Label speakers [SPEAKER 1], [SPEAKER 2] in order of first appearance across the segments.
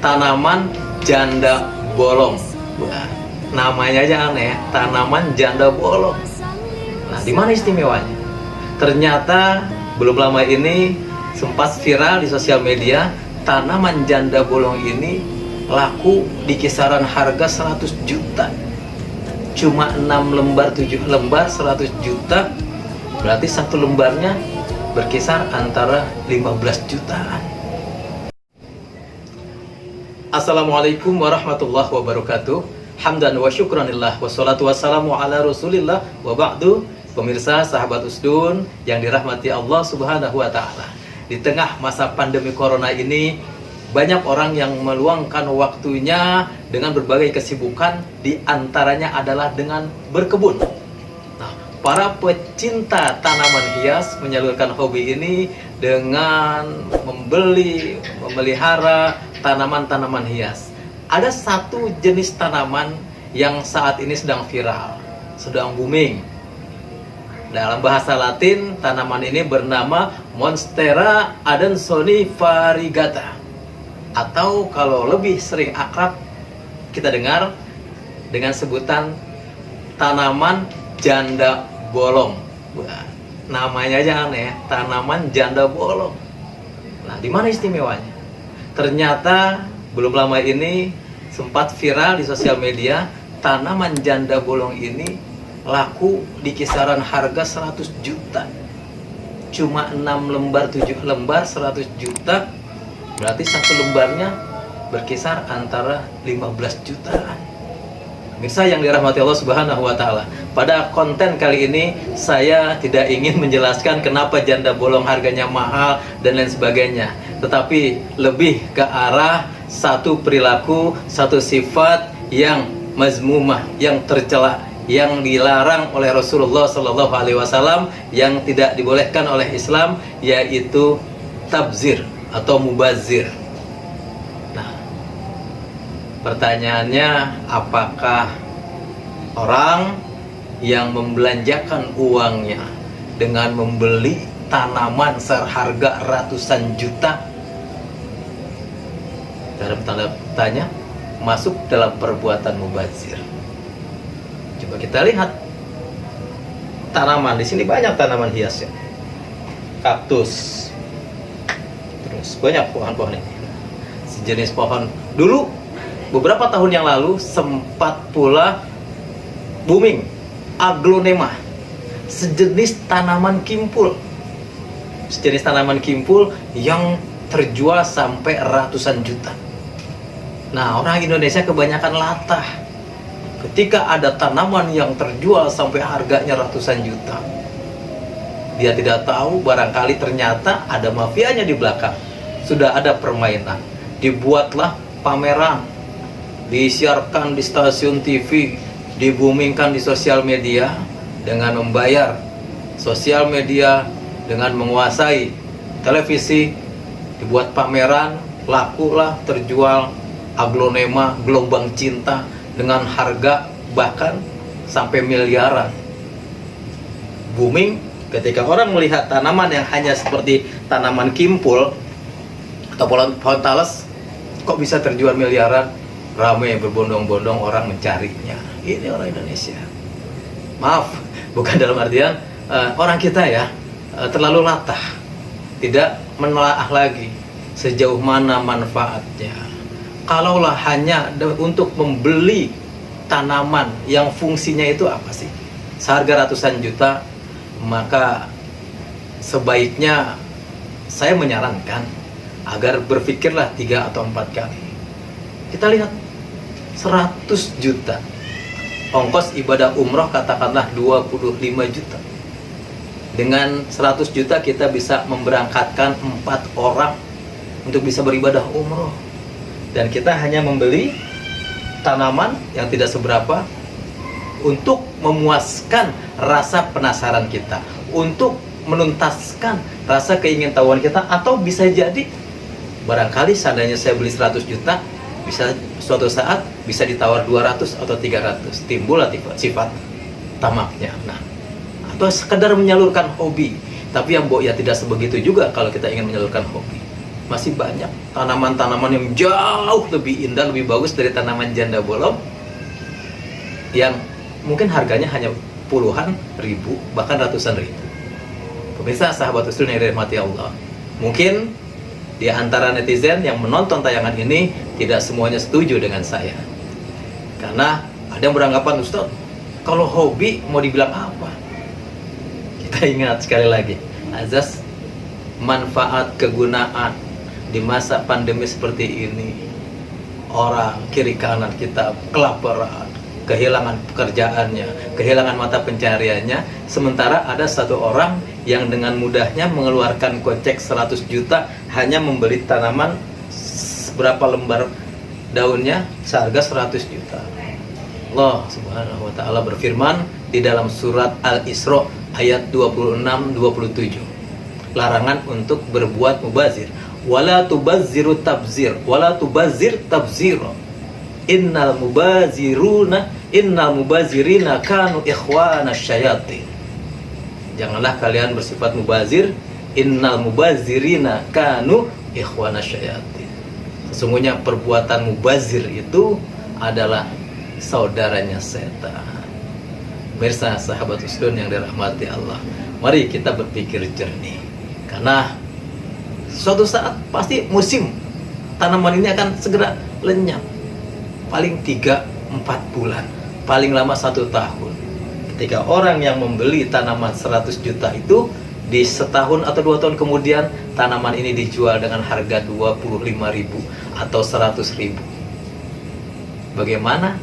[SPEAKER 1] tanaman janda bolong. Wah, namanya aja aneh ya, tanaman janda bolong. Nah, di mana istimewanya? Ternyata belum lama ini sempat viral di sosial media, tanaman janda bolong ini laku di kisaran harga 100 juta. Cuma 6 lembar, 7 lembar 100 juta. Berarti satu lembarnya berkisar antara 15 jutaan. Assalamualaikum warahmatullahi wabarakatuh. Hamdan wa syukranillah wassalatu wassalamu ala rasulillah wa ba'du. Pemirsa, sahabat Usdun yang dirahmati Allah subhanahu wa ta'ala, di tengah masa pandemi corona ini, banyak orang yang meluangkan waktunya dengan berbagai kesibukan, di antaranya adalah dengan berkebun. Nah, para pecinta tanaman hias menyalurkan hobi ini dengan memelihara tanaman-tanaman hias. Ada satu jenis tanaman yang saat ini sedang viral, sedang booming. Dalam bahasa Latin, tanaman ini bernama Monstera adansoni variegata, atau kalau lebih sering akrab kita dengar dengan sebutan tanaman janda bolong. Wah, namanya aja aneh ya, tanaman janda bolong. Nah, di mana istimewanya? Ternyata belum lama ini sempat viral di sosial media, tanaman janda bolong ini laku di kisaran harga 100 juta. Cuma 6 lembar, 7 lembar 100 juta. Berarti satu lembarnya berkisar antara 15 jutaan. Mirsa yang dirahmati Allah subhanahu wa ta'ala, pada konten kali ini saya tidak ingin menjelaskan kenapa janda bolong harganya mahal dan lain sebagainya, tetapi lebih ke arah satu perilaku, satu sifat yang mazmumah, yang tercela, yang dilarang oleh Rasulullah Sallallahu Alaihi Wasallam, yang tidak dibolehkan oleh Islam, yaitu tabzir atau mubazir. Nah, pertanyaannya, apakah orang yang membelanjakan uangnya dengan membeli tanaman seharga ratusan juta, dalam tanda tanya, masuk dalam perbuatan mubazir? Coba kita lihat tanaman di sini, banyak tanaman hias ya, kaktus, terus banyak pohon-pohon ini, sejenis pohon. Dulu beberapa tahun yang lalu sempat pula booming aglonema, sejenis tanaman kimpul, yang terjual sampai ratusan juta. Nah, orang Indonesia kebanyakan latah ketika ada tanaman yang terjual sampai harganya ratusan juta. Dia tidak tahu barangkali ternyata ada mafianya di belakang. Sudah ada permainan. Dibuatlah pameran, disiarkan di stasiun TV, dibumingkan di sosial media dengan membayar sosial media, dengan menguasai televisi, dibuat pameran, lakulah terjual aglonema, gelombang cinta, dengan harga bahkan sampai miliaran. Booming ketika orang melihat tanaman yang hanya seperti tanaman kimpul atau pohon talas, kok bisa terjual miliaran? Ramai berbondong-bondong orang mencarinya. Ini orang Indonesia. Maaf, bukan dalam artian orang kita ya terlalu latah, tidak menelaah lagi sejauh mana manfaatnya. Kalaulah hanya untuk membeli tanaman yang fungsinya itu apa sih, seharga ratusan juta, maka sebaiknya saya menyarankan agar berpikirlah 3 atau 4 kali. Kita lihat 100 juta, ongkos ibadah umroh katakanlah 25 juta. Dengan 100 juta kita bisa memberangkatkan 4 orang untuk bisa beribadah umroh. Dan kita hanya membeli tanaman yang tidak seberapa untuk memuaskan rasa penasaran kita, untuk menuntaskan rasa keingintahuan kita. Atau bisa jadi barangkali seandainya saya beli 100 juta, bisa suatu saat bisa ditawar 200 atau 300, timbullah sifat tamaknya. Nah, atau sekedar menyalurkan hobi. Tapi yang ya tidak sebegitu juga kalau kita ingin menyalurkan hobi. Masih banyak tanaman-tanaman yang jauh lebih indah, lebih bagus dari tanaman janda bolong yang mungkin harganya hanya puluhan ribu, bahkan ratusan ribu. Pemirsa, sahabat Usdun yang dirahmati Allah, mungkin di antara netizen yang menonton tayangan ini tidak semuanya setuju dengan saya, karena ada yang beranggapan, Ustaz, kalau hobi mau dibilang apa? Kita ingat sekali lagi azas manfaat kegunaan. Di masa pandemi seperti ini, orang kiri kanan kita kelaparan, kehilangan pekerjaannya, kehilangan mata pencariannya, sementara ada satu orang yang dengan mudahnya mengeluarkan kocek 100 juta hanya membeli tanaman berapa lembar daunnya seharga 100 juta. Allah Subhanahu wa taala berfirman di dalam surat Al-Isra ayat 26-27, larangan untuk berbuat mubazir. Wala tubazziru tabzir, wala tubazzir tabzira. Innal mubazirina kanu ikhwana syayatin. Janganlah kalian bersifat mubazir. Innal mubazirina kanu ikhwana syayatin. Sesungguhnya perbuatan mubazir itu adalah saudaranya setan. Pemirsa, sahabat Usdun yang dirahmati Allah, mari kita berpikir jernih, karena suatu saat pasti musim tanaman ini akan segera lenyap. Paling 3-4 bulan, paling lama 1 tahun. Ketika orang yang membeli tanaman 100 juta itu, di setahun atau 2 tahun kemudian tanaman ini dijual dengan harga 25.000 atau 100.000. Bagaimana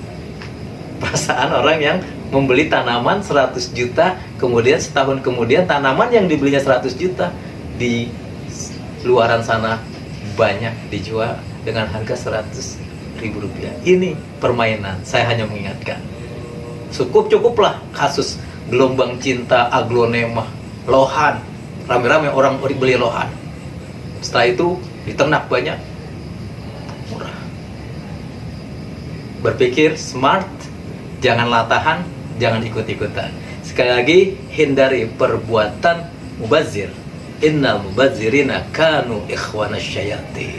[SPEAKER 1] perasaan orang yang membeli tanaman 100 juta, kemudian setahun kemudian tanaman yang dibelinya 100 juta di luaran sana banyak dijual dengan harga 100.000 rupiah. Ini permainan. Saya hanya mengingatkan, cukuplah kasus gelombang cinta, aglonema, lohan, rame-rame orang beli lohan. Setelah itu diternak banyak, murah. Berpikir smart, jangan latahan, jangan ikut-ikutan. Sekali lagi, hindari perbuatan mubazir. Innal mubazirina kanu ikhwana syayatin.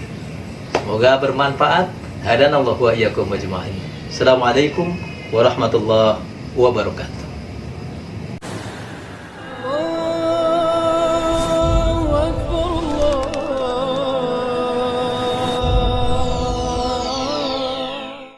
[SPEAKER 1] Semoga bermanfaat. Hadanallahu wa iyyakum ajma'in. Assalamualaikum warahmatullahi wabarakatuh.